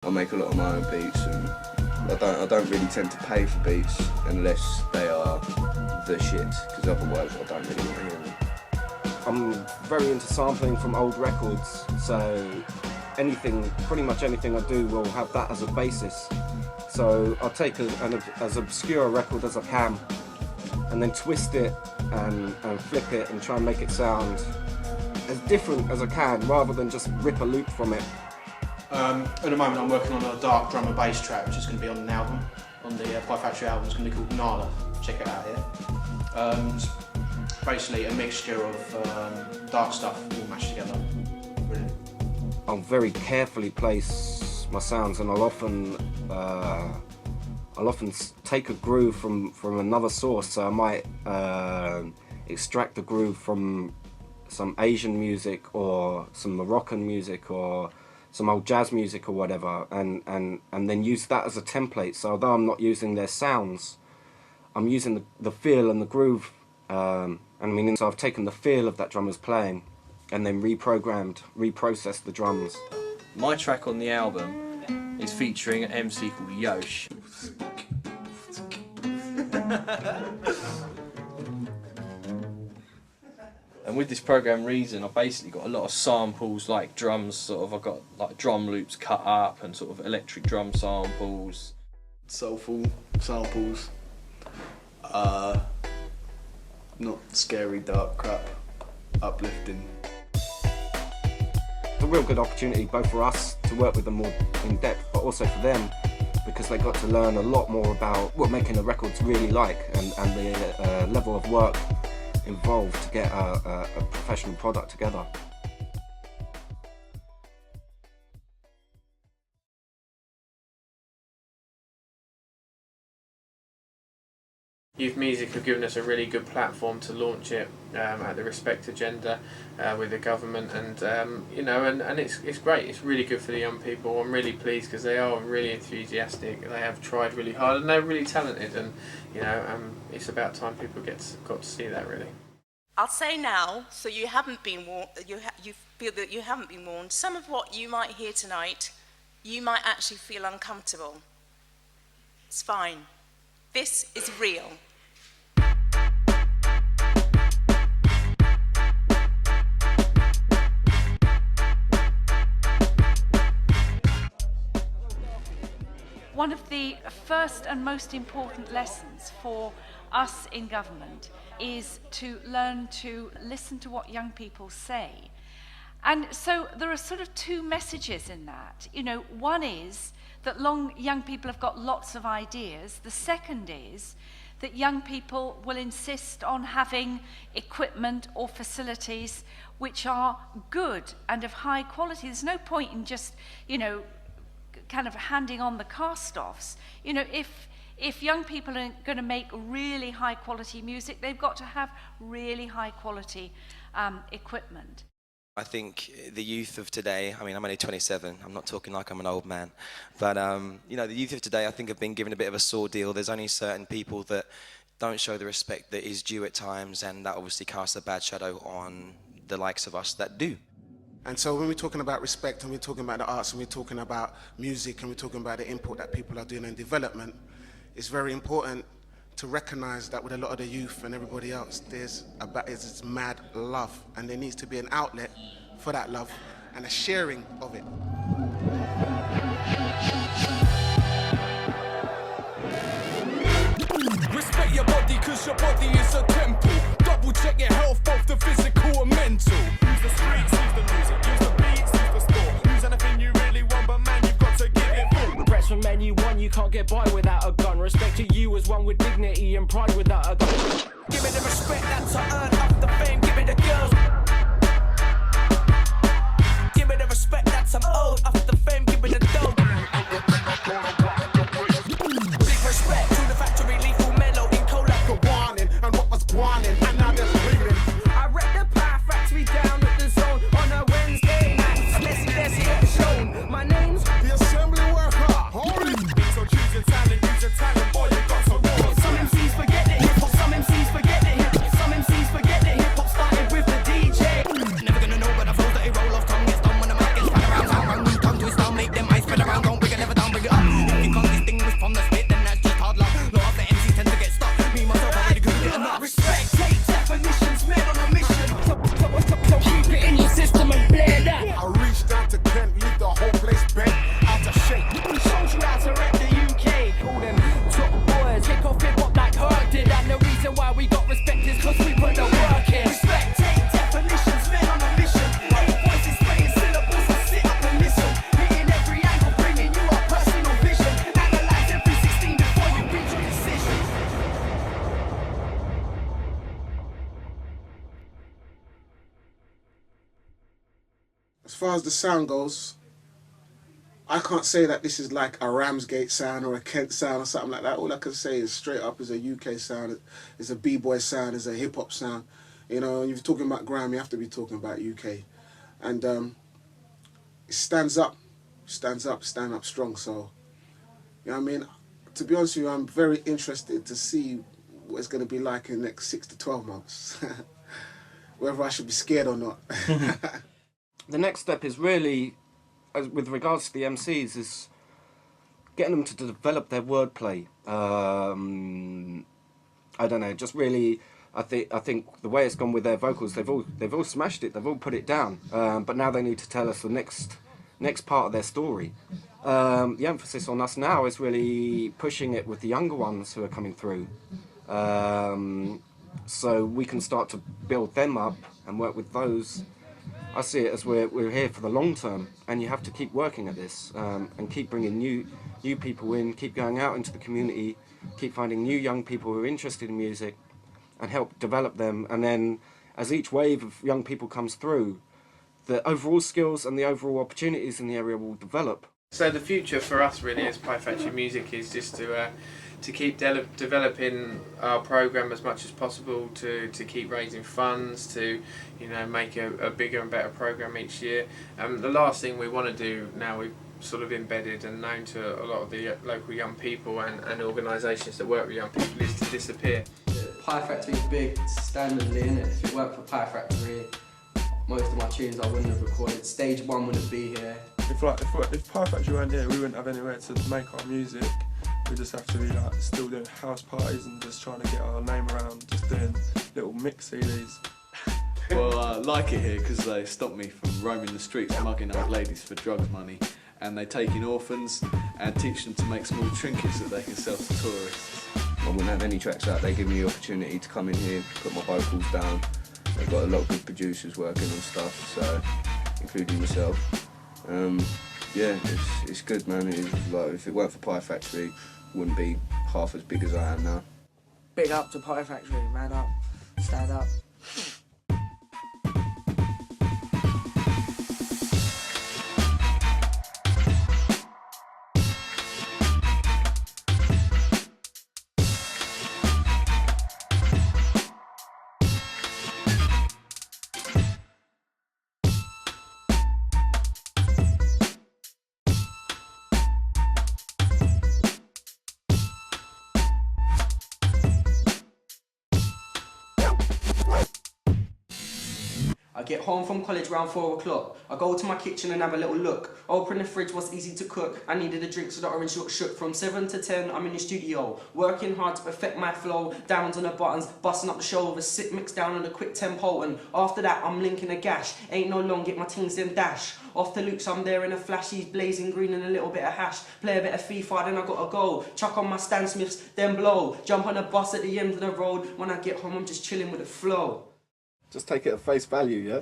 I make a lot of my own beats, and I don't really tend to pay for beats unless they are the shit, because otherwise I don't really want to hear them. I'm very into sampling from old records, so pretty much anything I do will have that as a basis. So I'll take as obscure a record as I can, and then twist it and flip it and try and make it sound as different as I can, rather than just rip a loop from it. At the moment I'm working on a dark drum and bass track, which is going to be on an album, on the Pie Factory album. It's going to be called Nala. Check it out here. It's basically a mixture of dark stuff all mashed together. Brilliant. I'll very carefully place my sounds, and I'll often take a groove from another source. So I might extract a groove from some Asian music or some Moroccan music or some old jazz music or whatever, and then use that as a template. So although I'm not using their sounds, I'm using the feel and the groove. So I've taken the feel of that drummer's playing and then reprocessed the drums. My track on the album is featuring an MC called Yosh. And with this program Reason, I've basically got a lot of samples, like drums, I've got like drum loops cut up and sort of electric drum samples. Soulful samples. Not scary, dark crap. Uplifting. It's a real good opportunity both for us to work with them more in depth, but also for them, because they got to learn a lot more about what making the record's really like, and the level of work involved to get a professional product together. Youth Music have given us a really good platform to launch it at the Respect agenda with the government, and and it's great. It's really good for the young people. I'm really pleased because they are really enthusiastic. They have tried really hard and they're really talented, and it's about time people got to see that really. I'll say now, so you haven't been warned. You feel that you haven't been warned. Some of what you might hear tonight, you might actually feel uncomfortable. It's fine. This is real. One of the first and most important lessons for us in government is to learn to listen to what young people say. And so there are sort of two messages in that. One is that young people have got lots of ideas. The second is that young people will insist on having equipment or facilities which are good and of high quality. There's no point in just, kind of handing on the cast-offs. If young people are going to make really high quality music, they've got to have really high quality equipment. I think the youth of today, I'm only 27, I'm not talking like I'm an old man, but the youth of today I think have been given a bit of a sore deal. There's only certain people that don't show the respect that is due at times, and that obviously casts a bad shadow on the likes of us that do. And so when we're talking about respect, and we're talking about the arts, and we're talking about music, and we're talking about the input that people are doing in development, it's very important to recognise that with a lot of the youth and everybody else, there's this mad love, and there needs to be an outlet for that love and a sharing of it. Respect your body, cause your body is a temple. Double check your health, both the physical and mental. Use the streets, use the music, use the beats, use the store. Use anything you really want, but man, you've got to give it full. Reps from anyone, you can't get by without a gun. Respect to you as one with dignity and pride without a gun. Give it the respect that's earned off the fame, give it the girls. Give it the respect that's owed off the fame, give it the dough. Big respect to the factory, lethal mellow in cola. Warning, and what was warning, and now they're bleeding. I rep the Pie Factory down at the zone on a Wednesday night. Let's get shown. My name's the assembly worker. Holy. So choose your talent, boy, you got to war. Some MCs forget the hip hop, some MCs forget the hip hop, some MCs forget the hip hop started with the DJ. Never gonna know, but I feel that it roll off tongue gets done when the mic gets spread around. How I new tongue twist, I'll make them eyes spread around. far as the sound goes, I can't say that this is like a Ramsgate sound or a Kent sound or something like that. All I can say is straight up is a UK sound, is a b-boy sound, is a hip-hop sound. You know, if you're talking about grime, you have to be talking about UK. And it stands up strong. So, you know what I mean? To be honest with you, I'm very interested to see what it's going to be like in the next 6 to 12 months. Whether I should be scared or not. The next step is really, with regards to the MCs, is getting them to develop their wordplay. I don't know, just really, I think the way it's gone with their vocals, they've all smashed it, they've all put it down, but now they need to tell us the next part of their story. The emphasis on us now is really pushing it with the younger ones who are coming through, so we can start to build them up and work with those. I see it as we're here for the long term, and you have to keep working at this, and keep bringing new people in, keep going out into the community, keep finding new young people who are interested in music, and help develop them. And then, as each wave of young people comes through, the overall skills and the overall opportunities in the area will develop. So the future for us really as Pie Factory Music is just to keep developing our programme as much as possible, to keep raising funds, to make a bigger and better programme each year. The last thing we want to do now, we've sort of embedded and known to a lot of the local young people and organisations that work with young people, is to disappear. Pie Factory is big, standardly, innit? If it weren't for Pie Factory, most of my tunes I wouldn't have recorded. Stage 1 wouldn't be here. If Pie Factory weren't here, we wouldn't have anywhere to make our music. We just have to be still doing house parties and just trying to get our name around, just doing little mix CDs. Well, I like it here because they stop me from roaming the streets, mugging old ladies for drugs money, and they take in orphans and teach them to make small trinkets that they can sell to tourists. I wouldn't have any tracks out. They give me the opportunity to come in here, put my vocals down. They've got a lot of good producers working on stuff, so including myself. Yeah, it's good, man. If it weren't for Pie Factory, it wouldn't be half as big as I am now. Big up to Pie Factory, man up, stand up. I get home from college around 4 o'clock. I go to my kitchen and have a little look. Open the fridge, what's easy to cook. I needed a drink so the orange got shook. From 7 to 10, I'm in the studio, working hard to perfect my flow. Downs on the buttons, busting up the show with a sick mix down on a quick tempo. And after that, I'm linking a gash. Ain't no long, get my teams then dash. Off the looks, I'm there in a flashy, blazing green and a little bit of hash. Play a bit of FIFA, then I gotta go. Chuck on my Stan Smiths, then blow. Jump on a bus at the end of the road. When I get home, I'm just chilling with the flow. Just take it at face value, yeah?